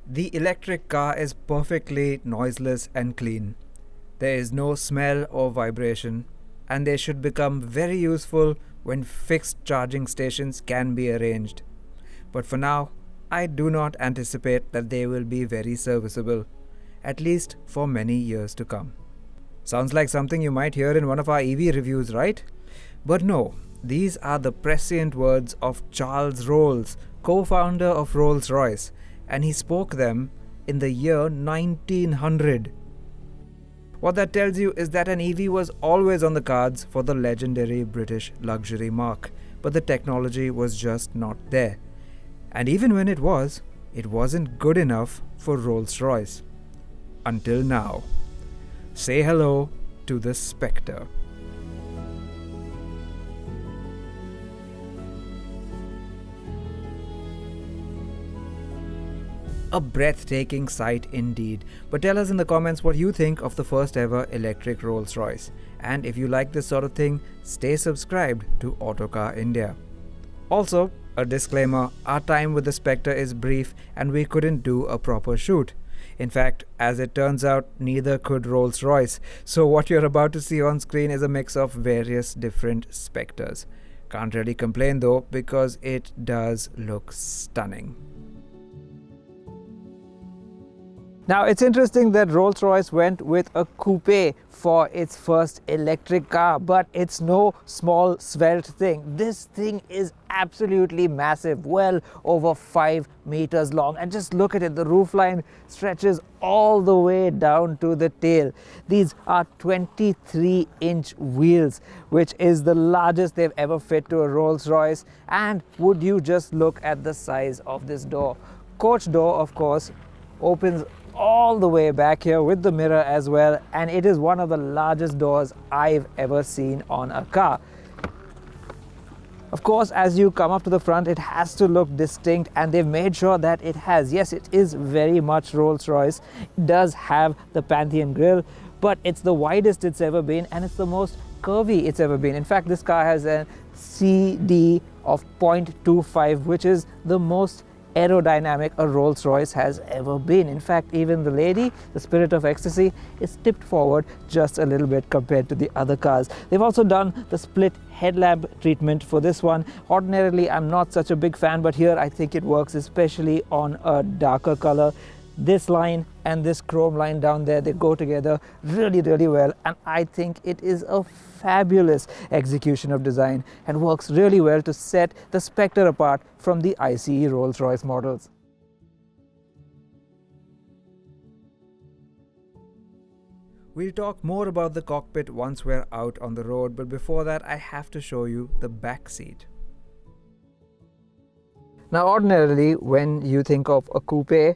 The electric car is perfectly noiseless and clean. There is no smell or vibration, and they should become very useful when fixed charging stations can be arranged. But for now, I do not anticipate that they will be very serviceable, at least for many years to come. Sounds like something you might hear in one of our EV reviews, right? But no, these are the prescient words of Charles Rolls, co-founder of Rolls-Royce, and he spoke them in the year 1900. What that tells you is that an EV was always on the cards for the legendary British luxury marque, but the technology was just not there. And even when it wasn't good enough for Rolls-Royce. Until now. Say hello to the Spectre. A breathtaking sight indeed, but tell us in the comments what you think of the first ever electric Rolls-Royce. And if you like this sort of thing, stay subscribed to Autocar India. Also, a disclaimer, our time with the Spectre is brief and we couldn't do a proper shoot. In fact, as it turns out, neither could Rolls-Royce, so what you're about to see on screen is a mix of various different Spectres. Can't really complain though, because it does look stunning. Now, it's interesting that Rolls-Royce went with a coupe for its first electric car, but it's no small svelte thing. This thing is absolutely massive, well over 5 meters long, and just look at it, the roofline stretches all the way down to the tail. These are 23-inch wheels, which is the largest they've ever fit to a Rolls-Royce. And would you just look at the size of this door? Coach door, of course, opens all the way back here with the mirror as well, and it is one of the largest doors I've ever seen on a car. Of course, as you come up to the front, it has to look distinct, and they've made sure that it has. Yes, it is very much Rolls-Royce. It does have the Pantheon grille, but it's the widest it's ever been, and it's the most curvy it's ever been. In fact, this car has a CD of 0.25, which is the most aerodynamic a Rolls-Royce has ever been. In fact, even the lady, the Spirit of Ecstasy, is tipped forward just a little bit compared to the other cars. They've also done the split headlamp treatment for this one. Ordinarily, I'm not such a big fan, but here I think it works, especially on a darker color. This line and this chrome line down there, they go together really, really well, and I think it is a fabulous execution of design and works really well to set the Spectre apart from the ICE Rolls-Royce models. We'll talk more about the cockpit once we're out on the road, but before that I have to show you the back seat. Now, ordinarily, when you think of a coupe,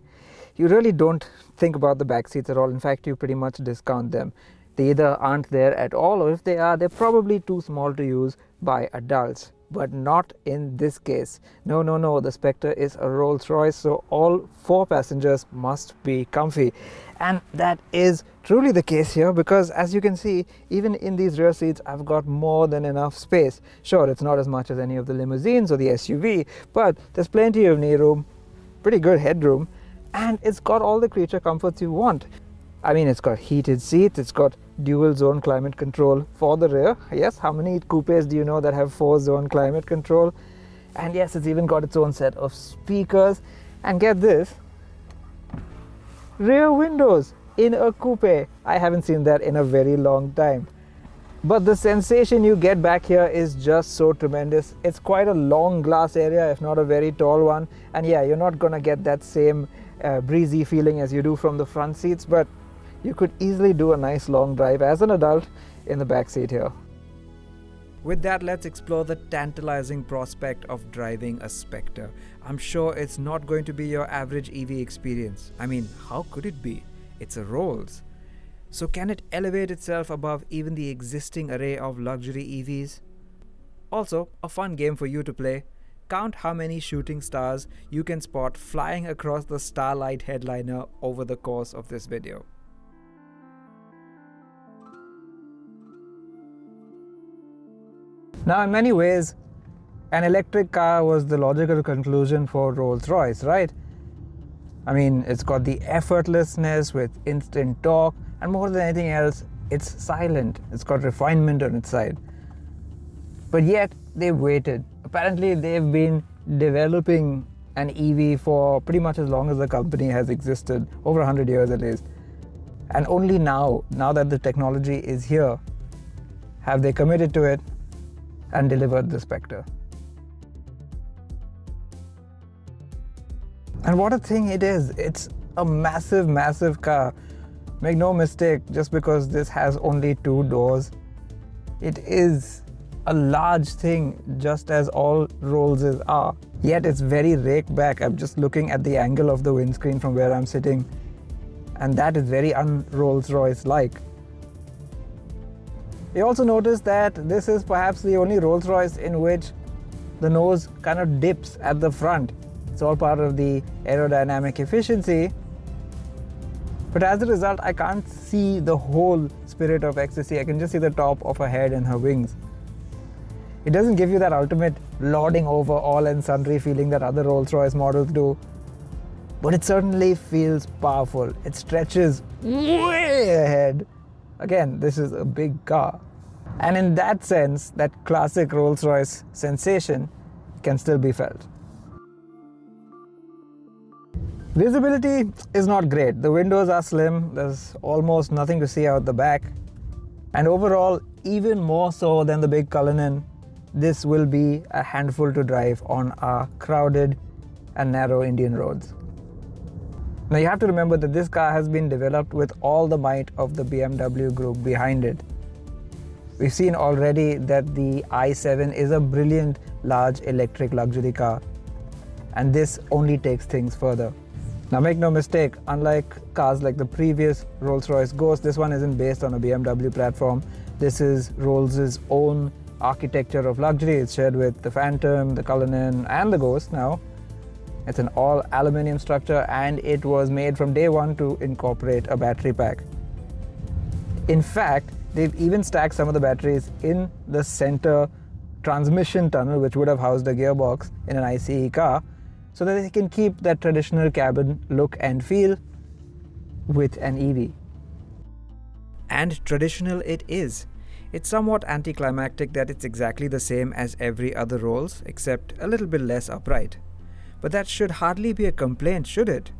you really don't think about the back seats at all. In fact, you pretty much discount them. They either aren't there at all, or if they are, they're probably too small to use by adults. But not in this case. No, the Spectre is a Rolls-Royce, so all 4 passengers must be comfy. And that is truly the case here, because as you can see, even in these rear seats, I've got more than enough space. Sure, it's not as much as any of the limousines or the SUV, but there's plenty of knee room, pretty good headroom, and it's got all the creature comforts you want. I mean, it's got heated seats, it's got dual zone climate control for the rear. Yes, how many coupes do you know that have 4-zone climate control? And yes, it's even got its own set of speakers. And get this, rear windows in a coupe. I haven't seen that in a very long time. But the sensation you get back here is just so tremendous. It's quite a long glass area, if not a very tall one. And yeah, you're not gonna get that same breezy feeling as you do from the front seats, but you could easily do a nice long drive as an adult in the back seat here. With that, let's explore the tantalizing prospect of driving a Spectre. I'm sure it's not going to be your average EV experience. I mean, how could it be? It's a Rolls. So can it elevate itself above even the existing array of luxury EVs? Also, a fun game for you to play. Count how many shooting stars you can spot flying across the Starlight headliner over the course of this video. Now, in many ways, an electric car was the logical conclusion for Rolls-Royce, right? I mean, it's got the effortlessness with instant torque, and more than anything else, it's silent. It's got refinement on its side. But yet, they've waited. Apparently, they've been developing an EV for pretty much as long as the company has existed, over 100 years at least. And only now that the technology is here, have they committed to it and delivered the Spectre. And what a thing it is. It's a massive, massive car. Make no mistake, just because this has only 2 doors, it is a large thing, just as all Rollses are. Yet it's very raked back. I'm just looking at the angle of the windscreen from where I'm sitting, and that is very un-Rolls-Royce-like. You also notice that this is perhaps the only Rolls-Royce in which the nose kind of dips at the front. It's all part of the aerodynamic efficiency. But as a result, I can't see the whole Spirit of Ecstasy. I can just see the top of her head and her wings. It doesn't give you that ultimate lording over all and sundry feeling that other Rolls-Royce models do. But it certainly feels powerful. It stretches way ahead. Again, this is a big car. And in that sense, that classic Rolls-Royce sensation can still be felt. Visibility is not great. The windows are slim. There's almost nothing to see out the back. And overall, even more so than the big Cullinan, this will be a handful to drive on our crowded and narrow Indian roads. Now you have to remember that this car has been developed with all the might of the BMW group behind it. We've seen already that the i7 is a brilliant large electric luxury car, and this only takes things further. Now make no mistake, unlike cars like the previous Rolls-Royce Ghost, this one isn't based on a BMW platform. This is Rolls' own architecture of luxury. It's shared with the Phantom, the Cullinan and the Ghost now. It's an all aluminium structure, and it was made from day one to incorporate a battery pack. In fact, they've even stacked some of the batteries in the center transmission tunnel, which would have housed a gearbox in an ICE car, so that they can keep that traditional cabin look and feel with an EV. And traditional it is. It's somewhat anticlimactic that it's exactly the same as every other Rolls, except a little bit less upright. But that should hardly be a complaint, should it?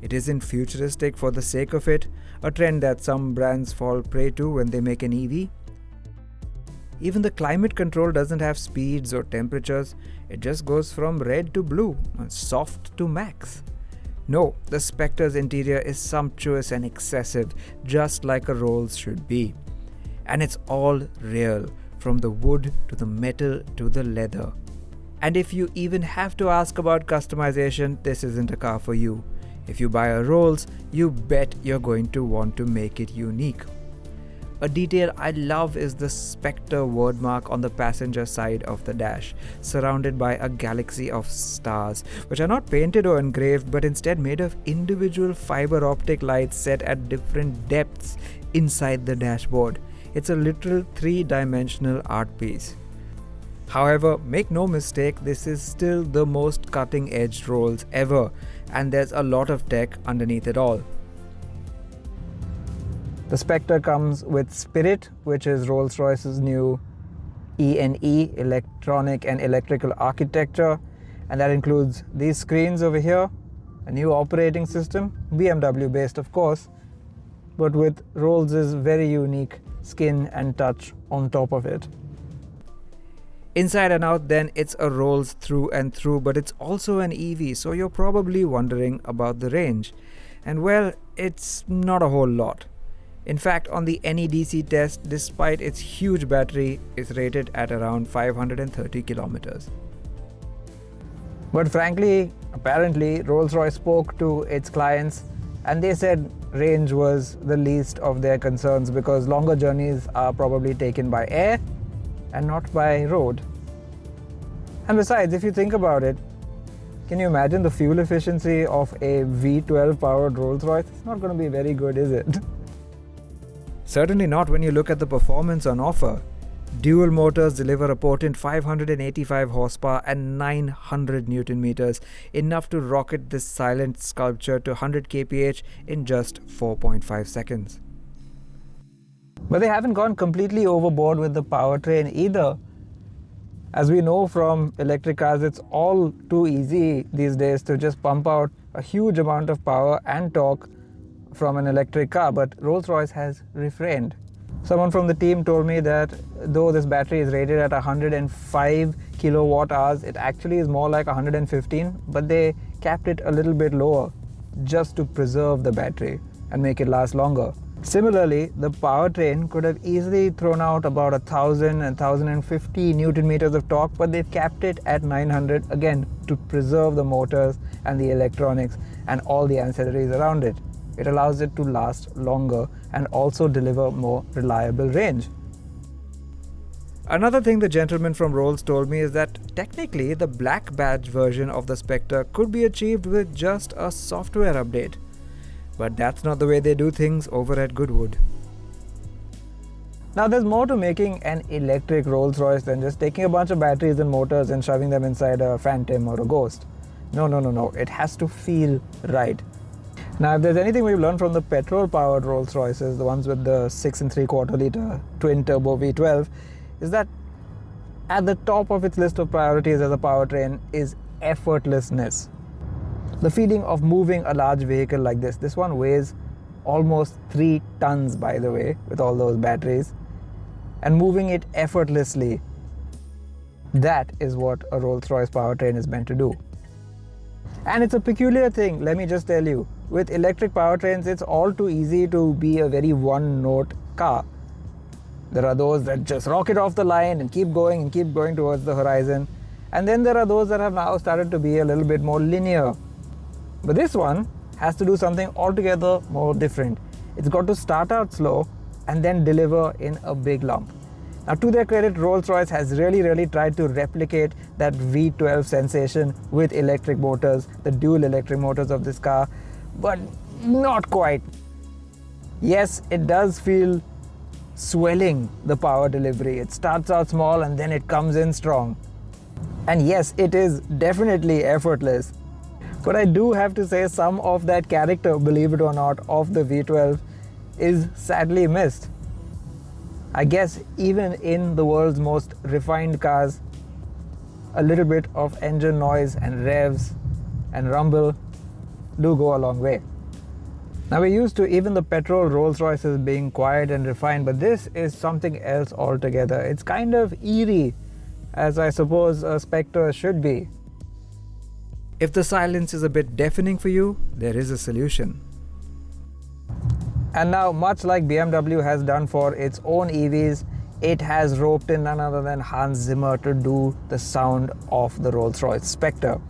It isn't futuristic for the sake of it, a trend that some brands fall prey to when they make an EV. Even the climate control doesn't have speeds or temperatures, it just goes from red to blue, and soft to max. No, the Spectre's interior is sumptuous and excessive, just like a Rolls should be. And it's all real, from the wood to the metal to the leather. And if you even have to ask about customization, this isn't a car for you. If you buy a Rolls, you bet you're going to want to make it unique. A detail I love is the Spectre wordmark on the passenger side of the dash, surrounded by a galaxy of stars, which are not painted or engraved, but instead made of individual fiber optic lights set at different depths inside the dashboard. It's a literal 3-dimensional art piece. However, make no mistake, this is still the most cutting-edge Rolls ever, and there's a lot of tech underneath it all. The Spectre comes with Spirit, which is Rolls-Royce's new E&E, electronic and electrical architecture, and that includes these screens over here, a new operating system, BMW based of course, but with Rolls' very unique skin and touch on top of it. Inside and out then, it's a Rolls through and through, but it's also an EV, so you're probably wondering about the range. And well, it's not a whole lot. In fact, on the NEDC test, despite its huge battery, it's rated at around 530 kilometers. But frankly, apparently, Rolls-Royce spoke to its clients and they said range was the least of their concerns because longer journeys are probably taken by air and not by road. And besides, if you think about it, can you imagine the fuel efficiency of a V12 powered Rolls-Royce? It's not going to be very good, is it? Certainly not when you look at the performance on offer. Dual motors deliver a potent 585 horsepower and 900 Newton meters, enough to rocket this silent sculpture to 100 kph in just 4.5 seconds. But they haven't gone completely overboard with the powertrain either. As we know from electric cars, it's all too easy these days to just pump out a huge amount of power and torque from an electric car, but Rolls-Royce has refrained. Someone from the team told me that though this battery is rated at 105 kilowatt hours, it actually is more like 115, but they capped it a little bit lower just to preserve the battery and make it last longer. Similarly, the powertrain could have easily thrown out about 1,000 and 1,050 Newton meters of torque, but they've capped it at 900 again to preserve the motors and the electronics and all the ancillaries around it. It allows it to last longer and also deliver more reliable range. Another thing the gentleman from Rolls told me is that technically the black badge version of the Spectre could be achieved with just a software update. But that's not the way they do things over at Goodwood. Now there's more to making an electric Rolls-Royce than just taking a bunch of batteries and motors and shoving them inside a Phantom or a Ghost. No. It has to feel right. Now if there's anything we've learned from the petrol-powered Rolls-Royces, the ones with the 6.75 litre twin-turbo V12, is that at the top of its list of priorities as a powertrain is effortlessness. The feeling of moving a large vehicle like this one weighs almost 3 tons by the way, with all those batteries, and moving it effortlessly, that is what a Rolls-Royce powertrain is meant to do. And it's a peculiar thing, let me just tell you. With electric powertrains, it's all too easy to be a very one-note car. There are those that just rocket off the line and keep going towards the horizon. And then there are those that have now started to be a little bit more linear. But this one has to do something altogether more different. It's got to start out slow and then deliver in a big lump. Now to their credit, Rolls-Royce has really tried to replicate that V12 sensation with electric motors, the dual electric motors of this car, but not quite. Yes, it does feel swelling, the power delivery. It starts out small and then it comes in strong. And yes, it is definitely effortless. But I do have to say some of that character, believe it or not, of the V12 is sadly missed. I guess even in the world's most refined cars, a little bit of engine noise and revs and rumble do go a long way. Now we're used to even the petrol Rolls-Royces being quiet and refined, but this is something else altogether. It's kind of eerie, as I suppose a Spectre should be. If the silence is a bit deafening for you, there is a solution. And now, much like BMW has done for its own EVs, it has roped in none other than Hans Zimmer to do the sound of the Rolls-Royce Spectre.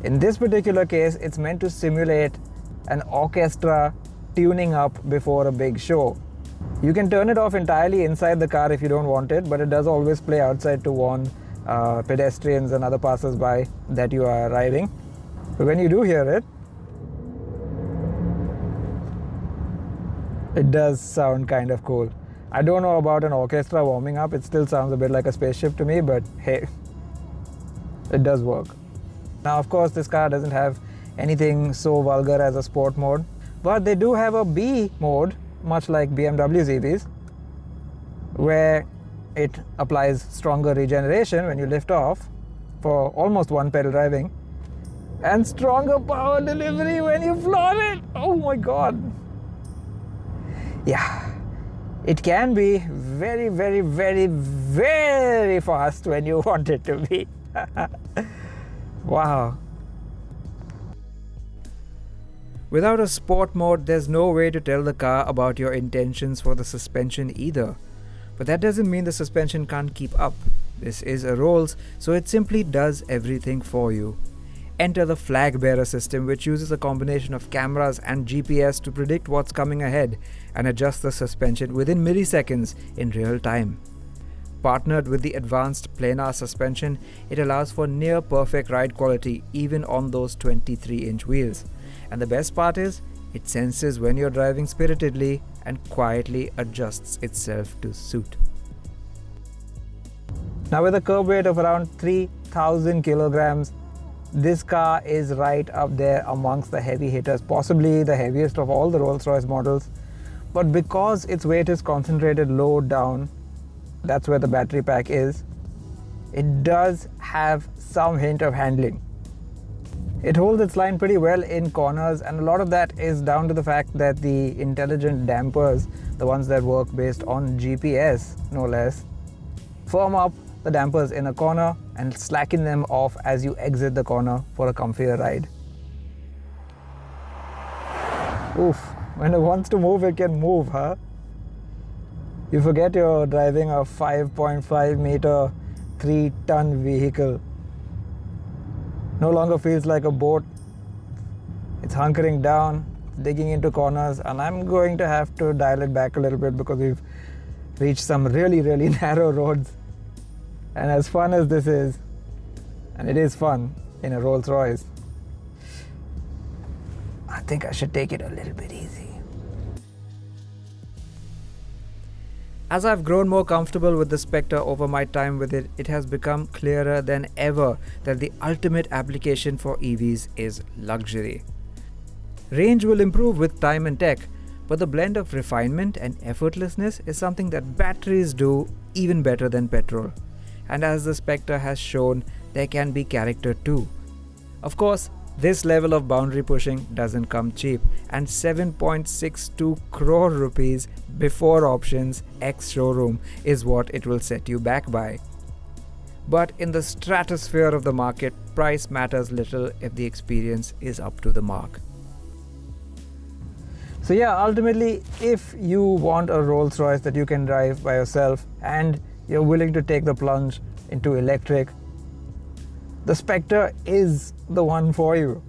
In this particular case, it's meant to simulate an orchestra tuning up before a big show. You can turn it off entirely inside the car if you don't want it, but it does always play outside to warn pedestrians and other passers-by that you are arriving. But when you do hear it, it does sound kind of cool. I don't know about an orchestra warming up, it still sounds a bit like a spaceship to me, but hey, it does work. Now of course this car doesn't have anything so vulgar as a sport mode, but they do have a B mode, much like BMW's EVs, where it applies stronger regeneration when you lift off for almost one pedal driving, and stronger power delivery when you floor it. Oh my god. Yeah, it can be very fast when you want it to be. Wow. Without a sport mode, there's no way to tell the car about your intentions for the suspension either. But that doesn't mean the suspension can't keep up. This is a Rolls, so it simply does everything for you. Enter the flag bearer system, which uses a combination of cameras and GPS to predict what's coming ahead and adjust the suspension within milliseconds in real time. Partnered with the advanced planar suspension, it allows for near perfect ride quality even on those 23-inch wheels. And the best part is, it senses when you're driving spiritedly and quietly adjusts itself to suit. Now with a curb weight of around 3,000 kilograms, this car is right up there amongst the heavy hitters, possibly the heaviest of all the Rolls-Royce models. But because its weight is concentrated low down, that's where the battery pack is, it does have some hint of handling. It holds its line pretty well in corners, and a lot of that is down to the fact that the intelligent dampers, the ones that work based on GPS no less, firm up the dampers in a corner and slacken them off as you exit the corner for a comfier ride. Oof, when it wants to move, it can move, huh? You forget you're driving a 5.5 meter, 3-ton vehicle. No longer feels like a boat. It's hunkering down, digging into corners, and I'm going to have to dial it back a little bit because we've reached some really narrow roads. And as fun as this is, and it is fun in a Rolls-Royce, I think I should take it a little bit easy. As I've grown more comfortable with the Spectre over my time with it, it has become clearer than ever that the ultimate application for EVs is luxury. Range will improve with time and tech, but the blend of refinement and effortlessness is something that batteries do even better than petrol. And as the Spectre has shown, there can be character too. Of course, this level of boundary pushing doesn't come cheap, and 7.62 crore rupees before options ex showroom is what it will set you back by. But in the stratosphere of the market, price matters little if the experience is up to the mark. So yeah, ultimately, if you want a Rolls-Royce that you can drive by yourself and you're willing to take the plunge into electric, the Spectre is the one for you.